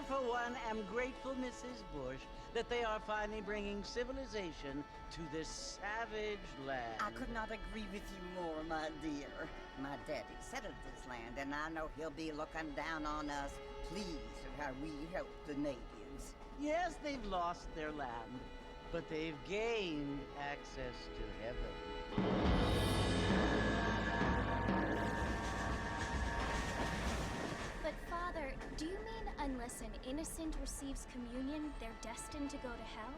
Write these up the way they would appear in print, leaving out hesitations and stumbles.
For one, am grateful, Mrs. Bush, that they are finally bringing civilization to this savage land. I could not agree with you more, my dear. My daddy settled this land, and I know he'll be looking down on us, pleased at how we help the natives. Yes, they've lost their land, but they've gained access to heaven. But Father, do you mean unless an innocent receives communion, they're destined to go to hell?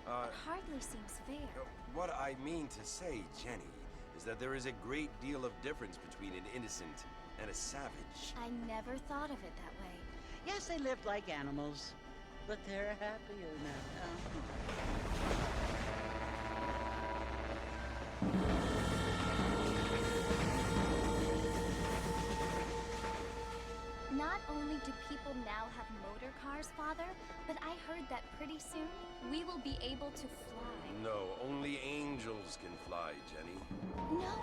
That hardly seems fair. What I mean to say, Jenny, is that there is a great deal of difference between an innocent and a savage. I never thought of it that way. Yes, they lived like animals, but they're happier now. Not only do people now have motor cars, Father, but I heard that pretty soon we will be able to fly. No, only angels can fly, Jenny.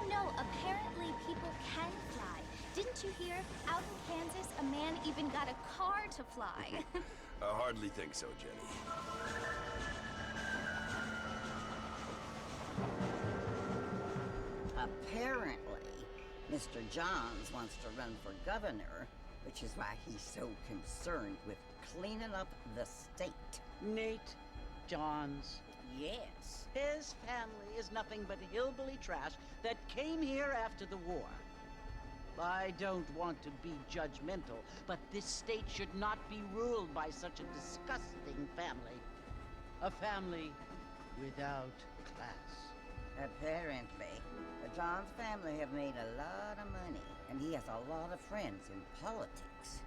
No, apparently people can fly. Didn't you hear? Out in Kansas, a man even got a car to fly. I hardly think so, Jenny. Apparently, Mr. Johns wants to run for governor, which is why he's so concerned with cleaning up the state. Nate Johns. Yes. His family is nothing but hillbilly trash that came here after the war. I don't want to be judgmental, but this state should not be ruled by such a disgusting family. A family without class. Apparently. The Johns family have made a lot of money, and he has a lot of friends in politics.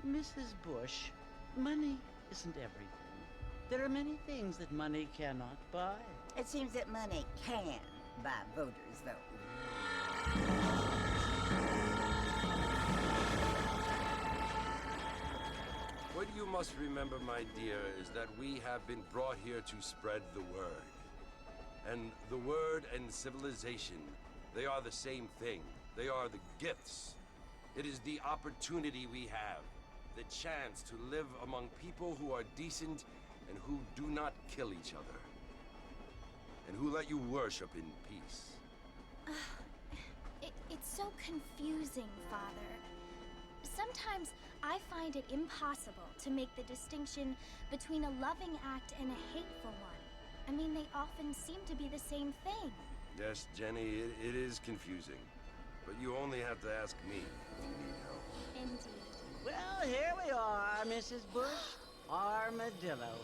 Mrs. Bush, money isn't everything. There are many things that money cannot buy. It seems that money can buy voters, though. What you must remember, my dear, is that we have been brought here to spread the word. And the word and civilization, they are the same thing. They are the gifts. It is the opportunity we have, the chance to live among people who are decent and who do not kill each other, and who let you worship in peace. It's so confusing, Father. Sometimes I find it impossible to make the distinction between a loving act and a hateful one. I mean, they often seem to be the same thing. Yes, Jenny, it is confusing. But you only have to ask me if you need help. Indeed. Well, here we are, Mrs. Bush. Armadillo.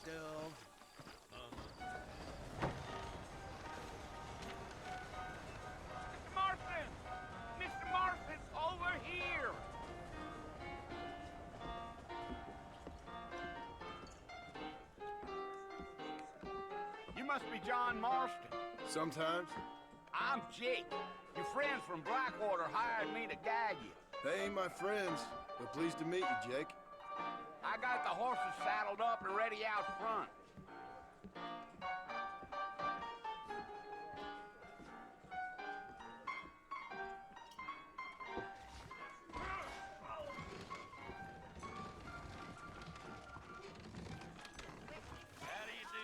Delve. Mr. Marston! Mr. Marston, over here! You must be John Marston. Sometimes. I'm Jake. Your friends from Blackwater hired me to guide you. They ain't my friends, but pleased to meet you, Jake. I got the horses saddled up and ready out front. How do you do?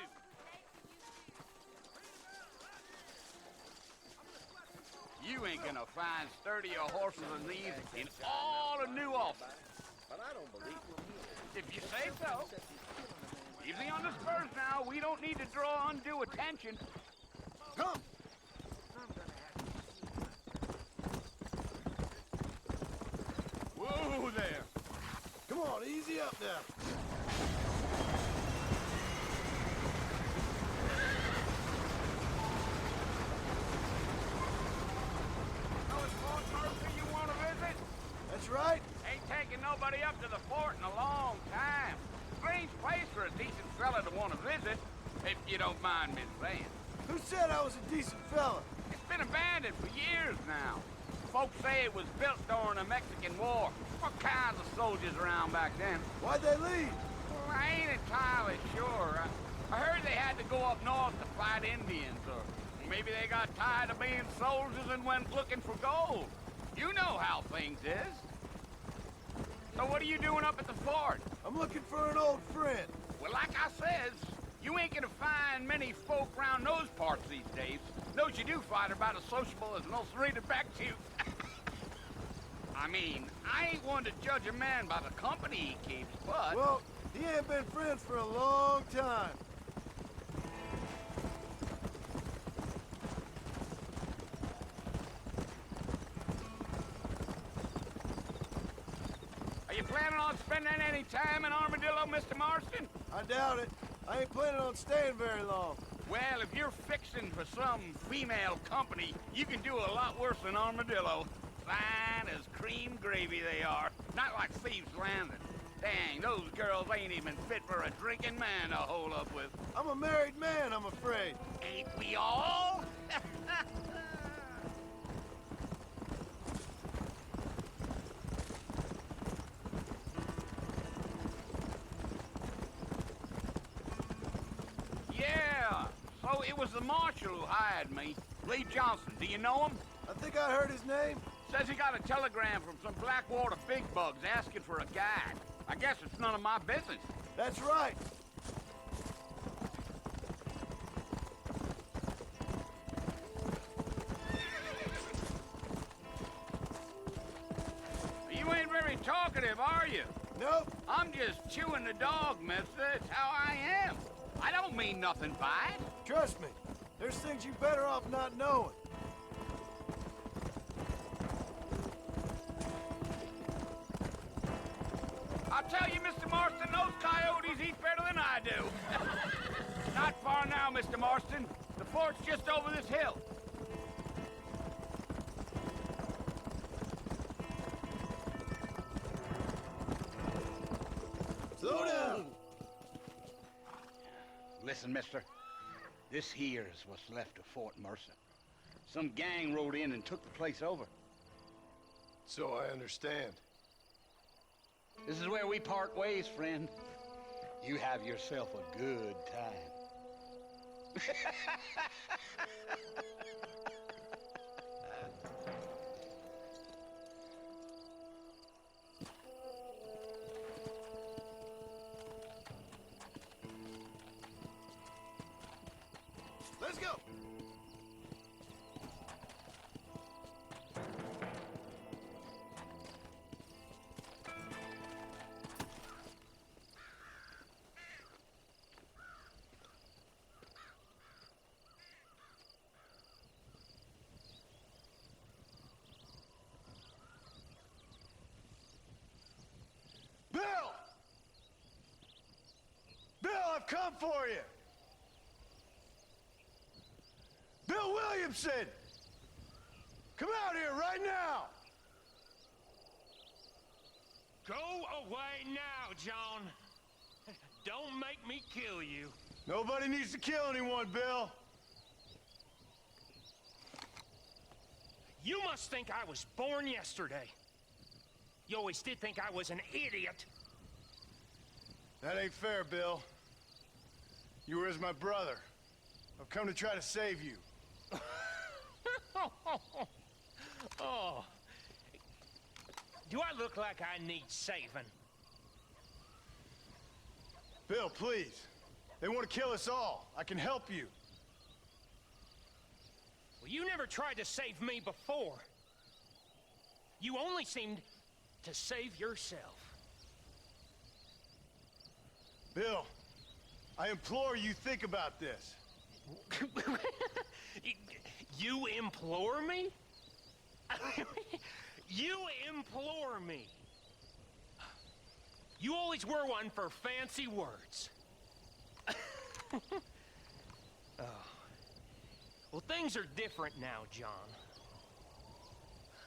You ain't gonna find sturdier horses than these in all of New Ulster. But I don't believe him. If you say so. Easy on the spurs now. We don't need to draw undue attention. Come! Whoa there. Come on, easy up now. Know it's Fort Mercer you want to visit? That's right. Ain't taking nobody up to the fort in a long time. Strange place for a decent fella to want to visit, if you don't mind me saying. Who said I was a decent fella? It's been abandoned for years now. Folks say it was built during the Mexican War. What kinds of soldiers around back then? Why'd they leave? Well, I ain't entirely sure. I heard they had to go up north to fight Indians, or maybe they got tired of being soldiers and went looking for gold. You know how things is. So what are you doing up at the fort? I'm looking for an old friend. Well, like I says, you ain't gonna find many folk round those parts these days. Those you do find are about as sociable as an ulcerated back tooth. I mean, I ain't one to judge a man by the company he keeps, but... Well, he ain't been friends for a long time. Are you planning on spending any time in Armadillo, Mr. Marston? I doubt it. I ain't planning on staying very long. Well, if you're fixing for some female company, you can do a lot worse than Armadillo. Fine as cream gravy they are. Not like Thieves' Landing. Dang, those girls ain't even fit for a drinking man to hold up with. I'm a married man, I'm afraid. Ain't we all? Yeah, so it was the marshal who hired me. Lee Johnson, do you know him? I think I heard his name. Says he got a telegram from some Blackwater big bugs asking for a guide. I guess it's none of my business. That's right. You ain't very talkative, are you? Nope. I'm just chewing the dog, mister. It's how I am. I don't mean nothing by it. Trust me. There's things you better off not knowing. I'll tell you, Mr. Marston, those coyotes eat better than I do. Not far now, Mr. Marston. The fort's just over this hill. Slow down. Listen, mister. This here is what's left of Fort Mercer. Some gang rode in and took the place over. So I understand. This is where we part ways, friend. You have yourself a good time. Let's go. Bill! Bill, I I've come for you! Bill Williamson! Come out here right now! Go away now, John. Don't make me kill you. Nobody needs to kill anyone, Bill. You must think I was born yesterday. You always did think I was an idiot. That ain't fair, Bill. You were as my brother. I've come to try to save you. Oh. Do I look like I need saving? Bill, please. They want to kill us all. I can help you. Well, you never tried to save me before. You only seemed to save yourself. Bill, I implore you, think about this. You implore me? You implore me. You always were one for fancy words. Oh. Well, things are different now, John.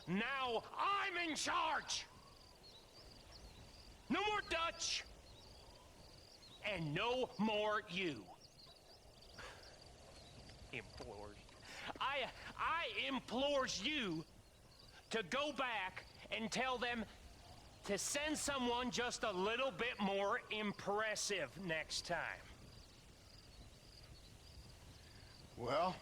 Now I'm in charge! No more Dutch! And no more you. Implored. I implores you to go back and tell them to send someone just a little bit more impressive next time. Well,